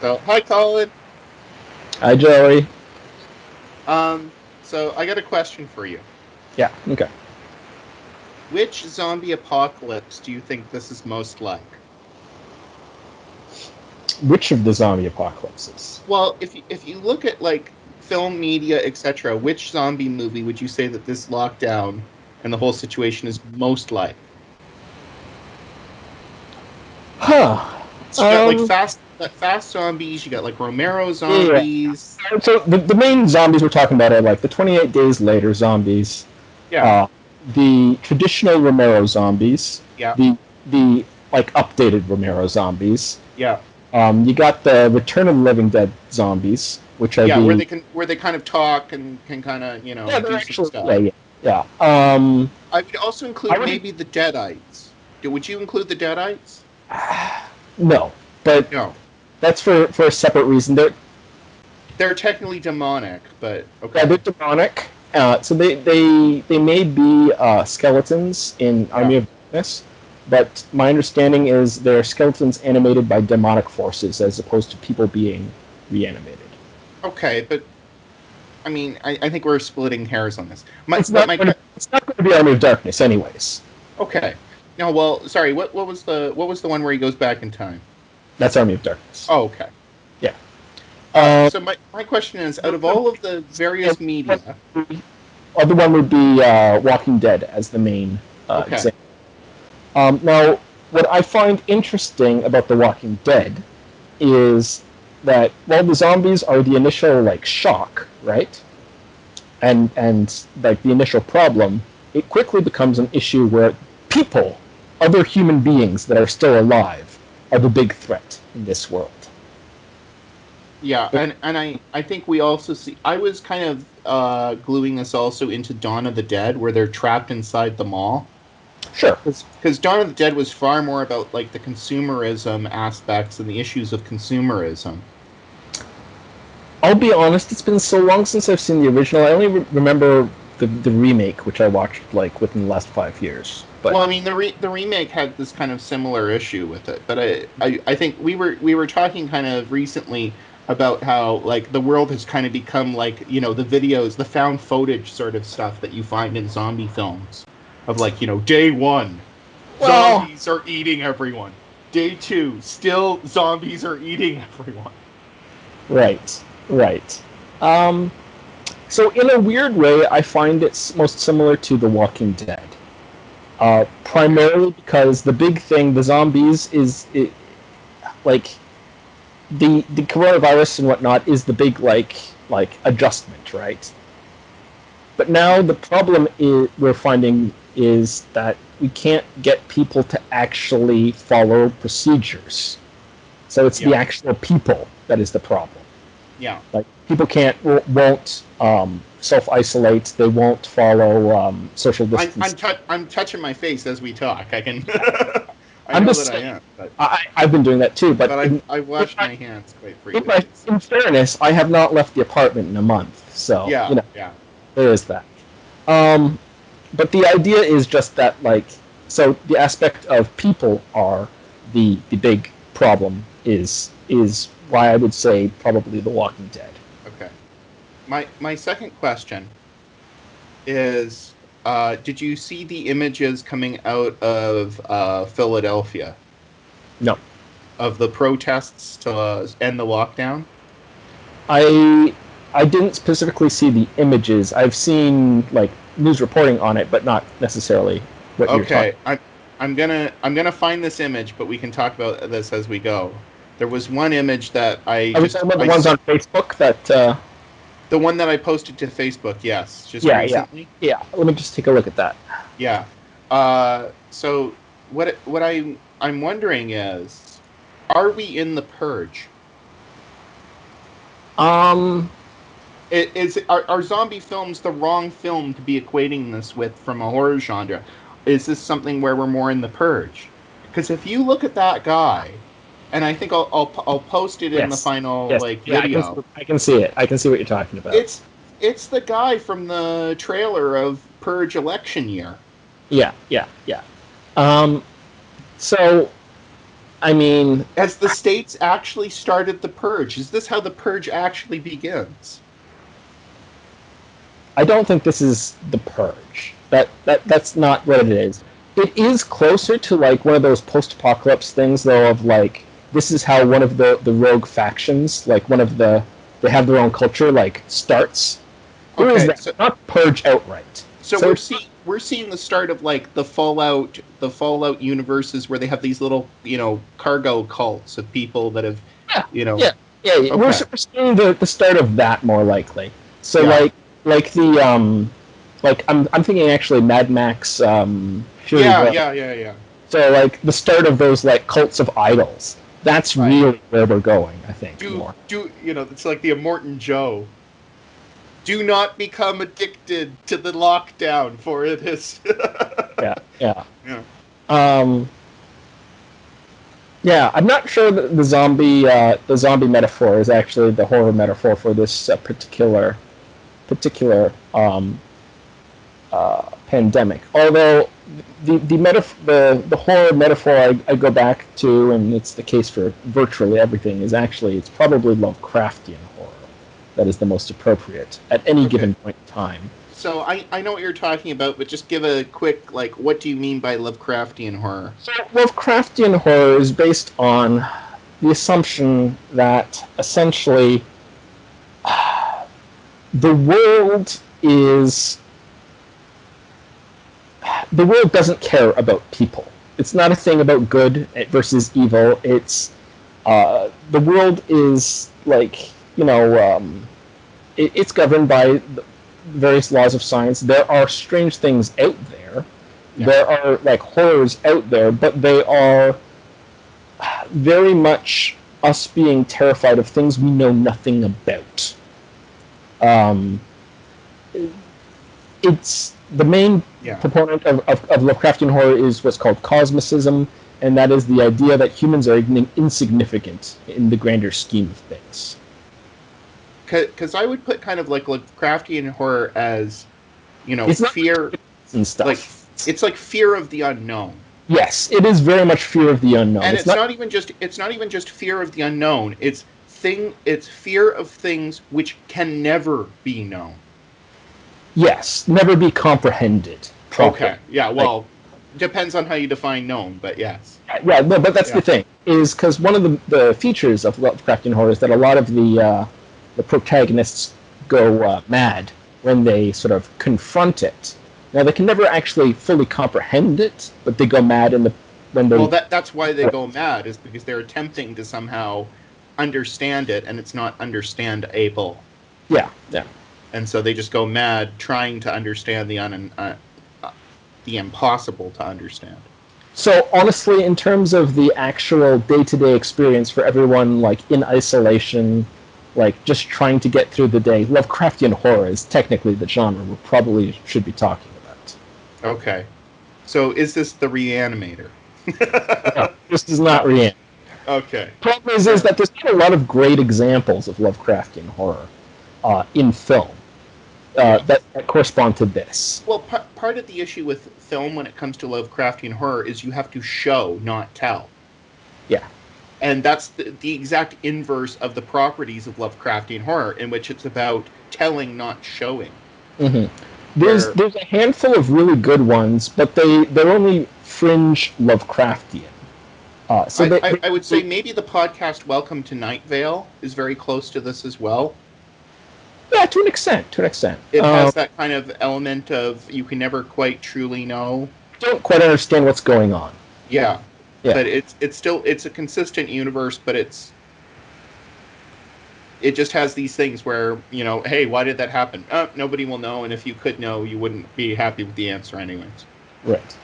So, hi, Colin. Hi, Joey. Um, so I got a question for you. Yeah, okay. Which zombie apocalypse do you think this is most like? Which of the zombie apocalypses? Well, if you look at like film media, etc., which zombie movie would you say that this lockdown and the whole situation is most like? Huh. You got like Um, fast zombies. You got like Romero yeah. zombies. So the main zombies we're talking about are like the 28 Days Later zombies, Yeah, uh, the traditional Romero zombies, yeah, the like updated Romero zombies. yeah, You got the Return of the Living Dead zombies, which are yeah. Where the they can where they kind of talk and can kind of yeah they're do some actually stuff. yeah. I would also I include would maybe the Deadites. Would you include the Deadites? no, but No, that's for a separate reason. they're technically demonic, but Yeah, they're okay. demonic. So they may be skeletons in Yeah. Army of Darkness, but my understanding is they're skeletons animated by demonic forces as opposed to people being reanimated. Okay, but I mean, I think we're splitting hairs on this. It's not going to it's not going to be Army of Darkness, anyways. Okay. No, well, sorry. What was the one where he goes back in time? That's Army of Darkness. Oh, okay. Yeah. Um, So my question is, out the, of all of the the, various media, other one would be Walking Dead as the main okay, example. Now, what I find interesting about The Walking Dead is that while the zombies are the initial like shock, right, and like the initial problem, it quickly becomes an issue where people, other human beings that are still alive, are the big threat in this world. yeah, and I think we also see. I was kind of gluing this also into Dawn of the Dead, where they're trapped inside the mall. Sure. Because Dawn of the Dead was far more about like the consumerism aspects and the issues of consumerism. I'll be honest, it's been so long since I've seen the original. I only remember the remake, which I watched like within the last 5 years. But Well, I mean, the remake had this kind of similar issue with it, but I think we were talking kind of recently about how like the world has kind of become like the videos, the found footage sort of stuff that you find in zombie films of like day one, well, zombies are eating everyone. Day two, still zombies are eating everyone. right, right. Um, so in a weird way, I find it most similar to The Walking Dead. Okay. Primarily because the big thing, the zombies, is like the coronavirus and whatnot is the big like adjustment, right? But now the problem we're finding is that we can't get people to actually follow procedures. So it's the Yeah. actual people that is the problem. Yeah. Like people won't self isolate. They won't follow social distance. I'm touching my face as we talk. I can I I'm know just that I saying. am, but I've been doing that too, but but I've washed my hands quite frequently. in So fairness, I have not left the apartment in a month, so yeah, yeah. there is that. Um, but the idea is just that so the aspect of people are the big problem is why I would say probably The Walking Dead. Okay. My second question is did you see the images coming out of Philadelphia No, of the protests to end the lockdown? I I didn't specifically see the images. I've seen like news reporting on it, but not necessarily what you're talking. Okay, I'm gonna find this image, but we can talk about this as we go. There was one image that Are we talking about the ones on Facebook that? the one that I posted to Facebook, yes, just Yeah, yeah, recently. yeah. Let me just take a look at that. Yeah. So what I'm wondering is, are we in the purge? Um, Are zombie films the wrong film to be equating this with from a horror genre? Is this something where we're more in the purge? Because if you look at that guy, and I think I'll post it in the yes, final yes, like yeah. video. I can see it. I can see what you're talking about. It's the guy from the trailer of Purge election year. Yeah, yeah, yeah. Um, so I mean, Has the states actually started the purge? Is this how the purge actually begins? I don't think this is the purge. That's not what it is. It is closer to like one of those post-apocalypse things, though, of like this is how one of the rogue factions, like one of the they have their own culture, like starts. There is Okay, that, so not purge outright. so So we're seeing the start of like the Fallout universes where they have these little cargo cults of people that have yeah, you know yeah, yeah. We're okay seeing the start of that more likely. So yeah like the like I'm thinking actually Mad Max Fury yeah Road. yeah yeah yeah So like the start of those like cults of idols. That's right. really where we're going, I think, Do more. do it's like the Immortan Joe. Do not become addicted to the lockdown, for it is. Yeah, yeah. Yeah. Um, yeah, I'm not sure that the zombie metaphor is actually the horror metaphor for this particular pandemic. Although the horror metaphor I go back to, and it's the case for virtually everything, is actually it's probably Lovecraftian horror that is the most appropriate at any Okay. given point in time. So I know what you're talking about, but just give a quick what do you mean by Lovecraftian horror? So Lovecraftian horror is based on the assumption that essentially the world is the world doesn't care about people. It's not a thing about good versus evil. It's the world is like it's governed by various laws of science. There are strange things out there. Yeah. There are like horrors out there, but they are very much us being terrified of things we know nothing about. It's the main proponent of Lovecraftian horror is what's called cosmicism, and that is the idea that humans are insignificant in the grander scheme of things. Because I would put kind of like Lovecraftian horror as, it's fear and stuff. Like it's like fear of the unknown. Yes, it is very much fear of the unknown. And it's not even just fear of the unknown. It's fear of things which can never be known. Yes, never be comprehended properly. Okay. Yeah. Well, depends on how you define known, but yes. Yeah, no, but that's the thing, is because one of the features of Lovecraftian horror is that a lot of the protagonists go mad when they sort of confront it. Now, they can never actually fully comprehend it, but they go mad when they... Well, that's why they go mad, is because they're attempting to somehow understand it, and it's not understandable. Yeah, yeah. And so they just go mad trying to understand the impossible to understand. So, honestly, in terms of the actual day-to-day experience for everyone, like, in isolation, like, just trying to get through the day, Lovecraftian horror is technically the genre we probably should be talking about. Okay. So, is this the Reanimator? No, this is not Reanimator. Okay. Problem is that there's not a lot of great examples of Lovecraftian horror in film that correspond to this. Well, part of the issue with film when it comes to Lovecraftian horror is you have to show, not tell. Yeah. And that's the exact inverse of the properties of Lovecraftian horror, in which it's about telling, not showing. Mm-hmm. There's a handful of really good ones, but they're only fringe Lovecraftian. I would say maybe the podcast Welcome to Night Vale is very close to this as well. Yeah, to an extent. It has that kind of element of you can never quite truly know. Don't quite understand what's going on. Yeah. But it's a consistent universe, but it just has these things where, hey, why did that happen? Nobody will know, and if you could know, you wouldn't be happy with the answer anyways. Right.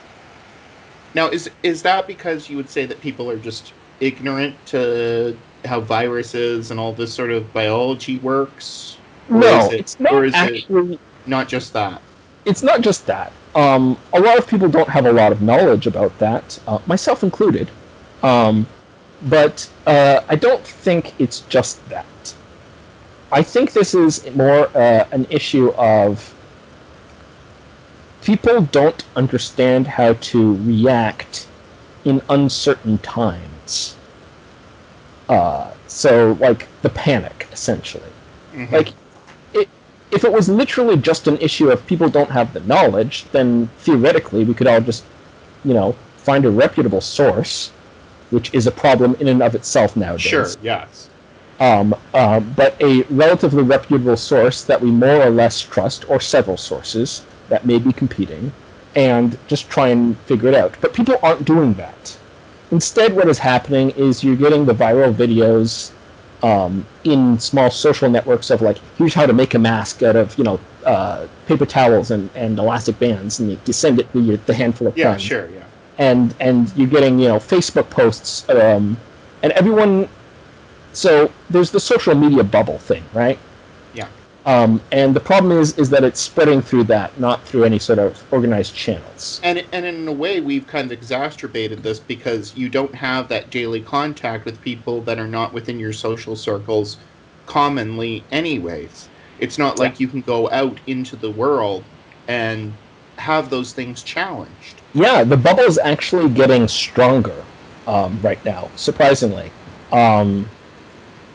Now, is that because you would say that people are just ignorant to how viruses and all this sort of biology works? It's not actually... it not just that? It's not just that. A lot of people don't have a lot of knowledge about that, myself included. But I don't think it's just that. I think this is more an issue of people don't understand how to react in uncertain times. So, like, the panic, essentially. Mm-hmm. Like, if it was literally just an issue of people don't have the knowledge, then theoretically we could all just, find a reputable source, which is a problem in and of itself nowadays. Sure, yes. But a relatively reputable source that we more or less trust, or several sources that may be competing, and just try and figure it out. But people aren't doing that. Instead, what is happening is you're getting the viral videos in small social networks of, like, here's how to make a mask out of paper towels and elastic bands, and you send it to the handful of friends. Yeah, sure, yeah. And you're getting Facebook posts, and everyone. So there's the social media bubble thing, right? Yeah. And the problem is that it's spreading through that, not through any sort of organized channels. And in a way, we've kind of exacerbated this because you don't have that daily contact with people that are not within your social circles commonly anyways. It's not like you can go out into the world and have those things challenged. Yeah, the bubble is actually getting stronger right now, surprisingly.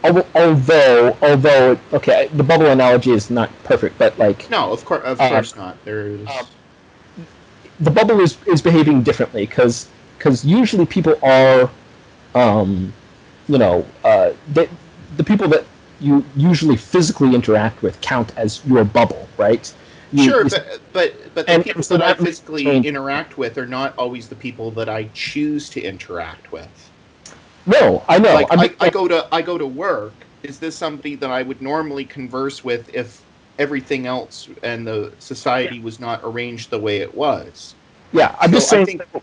Although, okay, the bubble analogy is not perfect, but like no, of course not. There's the bubble is behaving differently because usually people are, the people that you usually physically interact with count as your bubble, right? But the people that I physically interact with are not always the people that I choose to interact with. No, I know. Like, I go to work. Is this somebody that I would normally converse with if everything else and the society was not arranged the way it was? Yeah, I'm just saying. People's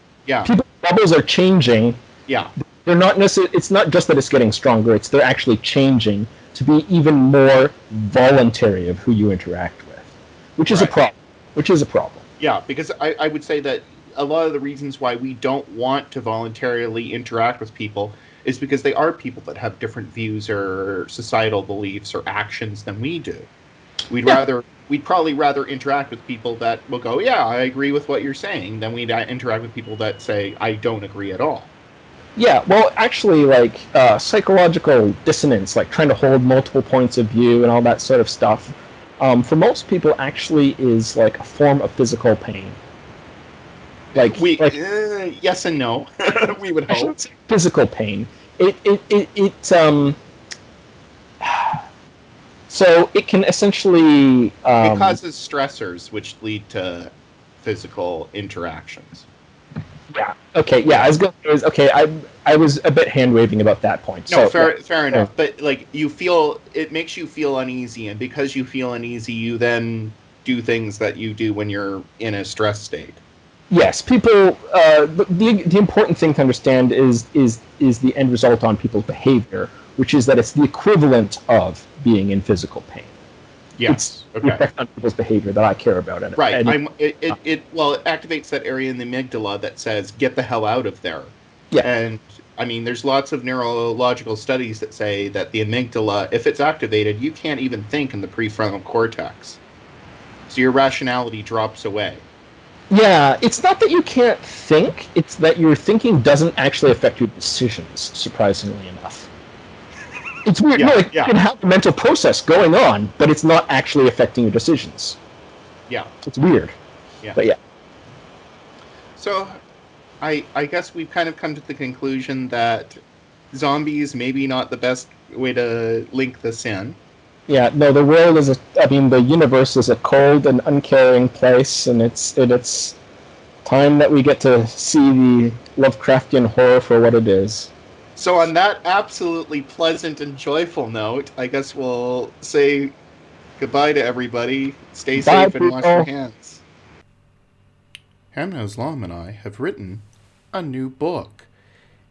bubbles are changing. Yeah, they're not necessarily. It's not just that it's getting stronger. It's they're actually changing to be even more voluntary of who you interact with, which is a problem. Yeah, because I would say that a lot of the reasons why we don't want to voluntarily interact with people is because they are people that have different views or societal beliefs or actions than we do. We'd probably rather interact with people that will go, yeah, I agree with what you're saying, than we'd interact with people that say, I don't agree at all. Yeah, well, actually, like, psychological dissonance, like trying to hold multiple points of view and all that sort of stuff, for most people actually is like a form of physical pain. Yes and no. We would hope. Physical pain. So it can essentially it causes stressors which lead to physical interactions. Yeah. Okay. Yeah. I was a bit hand waving about that point. No, fair enough. But like it makes you feel uneasy, and because you feel uneasy, you then do things that you do when you're in a stress state. Yes, people. The important thing to understand is the end result on people's behavior, which is that it's the equivalent of being in physical pain. Yes. It's the effect on people's behavior that I care about. Right. It activates that area in the amygdala that says, "Get the hell out of there." Yeah. And I mean, there's lots of neurological studies that say that the amygdala, if it's activated, you can't even think in the prefrontal cortex. So your rationality drops away. Yeah, it's not that you can't think, it's that your thinking doesn't actually affect your decisions, surprisingly enough. It's weird. You can have a mental process going on, but it's not actually affecting your decisions. Yeah. It's weird. Yeah. But yeah. So, I guess we've kind of come to the conclusion that zombies maybe not the best way to link this in. Yeah, no, the world is the universe is a cold and uncaring place, and it's time that we get to see the Lovecraftian horror for what it is. So on that absolutely pleasant and joyful note, I guess we'll say goodbye to everybody. Stay safe and wash your hands. Hamna Islam and I have written a new book.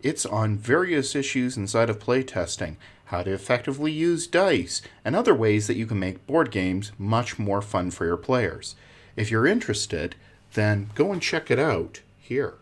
It's on various issues inside of playtesting, how to effectively use dice, and other ways that you can make board games much more fun for your players. If you're interested, then go and check it out here.